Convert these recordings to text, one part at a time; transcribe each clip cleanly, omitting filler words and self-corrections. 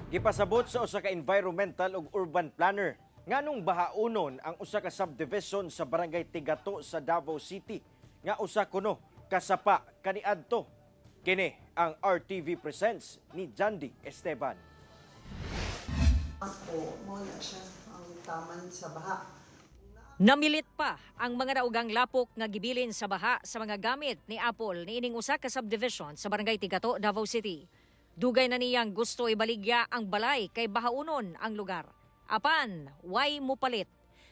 Gipasabot sa usa ka environmental ug urban planner nganong bahaunon ang usa ka subdivision sa barangay Tigato sa Davao City nga usa kuno kasapa kaniadto. Kini ang RTV Presents ni Jandy Esteban. Ako, mo na siya ang taman sa baha. Namilit pa ang mga naugang lapok nga gibilin sa baha sa mga gamit ni Apple niining usa ka subdivision sa barangay Tigato, Davao City. Dugay na niyang gusto ibaligya ang balay kay bahaunon ang lugar. Apan, way mupalit.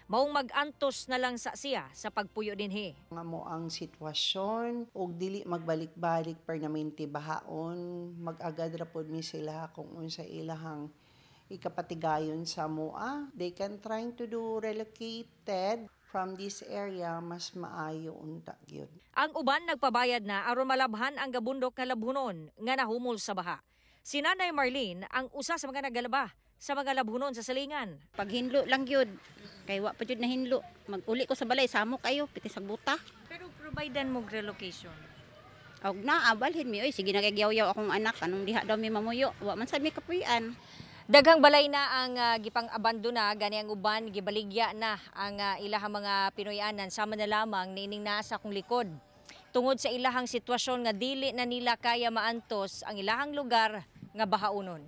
Maong mag-antos na lang sa siya sa pagpuyo dinhi. Nga mo ang sitwasyon ug dili magbalik-balik permanente bahaon, mag-agad ra pod mi sila kung unsa ilahang ikapatigayon sa mua. They can trying to do relocated from this area, mas maayo unta gyud. Ang uban nagpabayad na aron malabhan ang gabundok nga labhunon nga nahumol sa baha. Si Nanay Marlene ang usa sa mga nagalaba sa mga labhunon sa salingan. Pag hinlo lang yun, kay wa pa jud na hinlo. Mag-uli ko sa balay, samok kayo, piti sa buta. Pero providean mo relocation. Og na, abalhin mi, oy, sige na kay yaw akong anak, anong diha daw mi mamuyo, wa man sad mi kapuy-an. Daghang balay na ang gipang abandona gani ang uban gibaligya na ang ilahang mga Pinoyanan sama na lamang niining naa sa akong likod. Tungod sa ilahang sitwasyon nga dili na nila kaya maantos ang ilahang lugar nga bahaunon.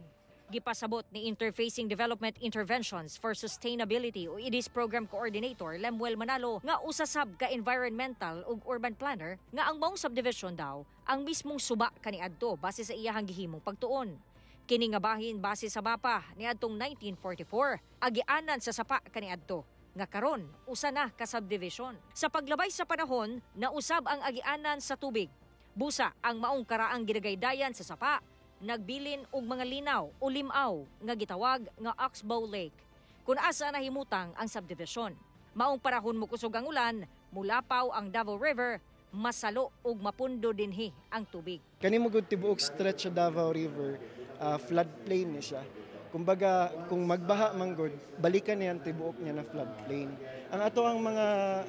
Gipasabot ni Interfacing Development Interventions for Sustainability o IDIS Program Coordinator Lemuel Manalo nga usasab ka environmental ug urban planner nga ang maong subdivision daw ang mismong suba kaniadto base sa iyahang gihimong pagtuon. Kini nga bahin base sa mapa niadtong 1944 agianan sa sapa kaniadto nga karon usa na ka subdivision. Sa paglabay sa panahon nausab ang agianan sa tubig. Busa ang maong karaang ginagaydayan sa sapa nagbilin og mga linaw o limaw nga gitawag nga Oxbow Lake. Kung asa nahimutang ang subdivision. Maong panahon mo kusog ang ulan, mulapaw ang Davao River, masalo og mapundo dinhi ang tubig. Kani mo gud tibuok stretch sa Davao River, floodplain ni siya. Kumbaga, kung magbaha man gud, balikan niyan tibuok niya na floodplain. Ang ato ang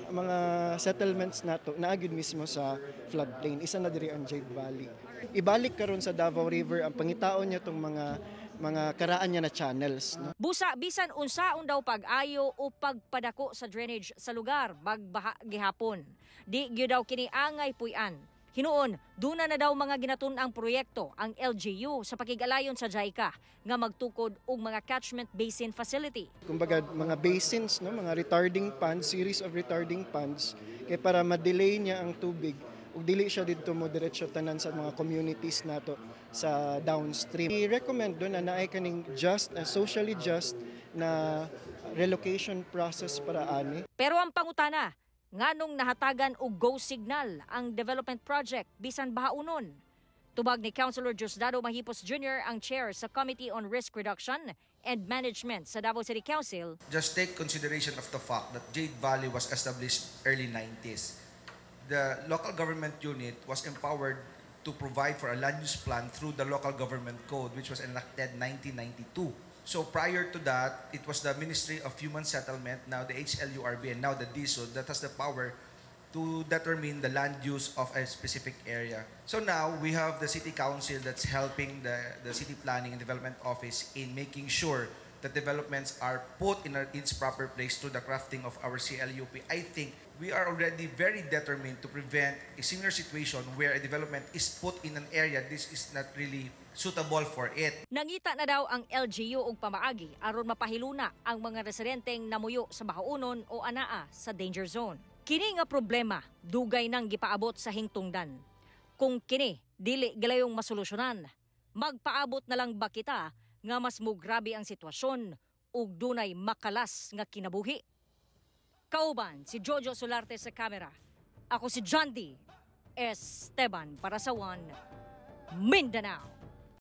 mga settlements nato naagid mismo sa floodplain. Isa na diri ang Jade Valley. Ibalik karon sa Davao River ang pangitaon niya tong mga karaan niya na channels. No? Busa bisan unsaon daw pag-ayo o pagpadako sa drainage sa lugar bagbaha gihapon. Di gyud daw kini angay puy-an. Hinuon, duna na daw mga ginatun-ang proyekto ang LGU sa pakigalayon sa JICA nga magtukod og mga catchment basin facility. Kumbaga mga basins, no, mga retarding ponds, series of retarding ponds kay para ma-delay niya ang tubig ug dili siya didto mo diretso tanan sa mga communities nato sa downstream. I-recommend do na naay kaning just, socially just na relocation process para ani. Pero ang pangutana, nganong nahatagan og go signal ang development project bisan bahaunon. Tubag ni Councilor Diosdado Mahipos Jr. ang chair sa Committee on Risk Reduction and Management sa Davao City Council. Just take consideration of the fact that Jade Valley was established early 90s. The local government unit was empowered to provide for a land use plan through the local government code which was enacted 1992. So prior to that, it was the Ministry of Human Settlement, now the HLURB, and now the DSUD that has the power to determine the land use of a specific area. So now we have the City Council that's helping the City Planning and Development Office in making sure that developments are put in its proper place through the crafting of our CLUP. I think we are already very determined to prevent a similar situation where a development is put in an area this is not really suitable for it. Nangita na daw ang LGU og pamaagi aron mapahiluna ang mga residenteng namuyo sa bahaunon o anaa sa danger zone. Kini nga problema dugay nang gipaabot sa hingtungdan. Kung kini dili gilayong masolusyonan, magpaabot na lang ba kita nga mas mugrabe ang sitwasyon ug dunay makalas nga kinabuhi? Kauban si Jojo Solarte sa kamera. Ako si Jandy Esteban para sa One Mindanao.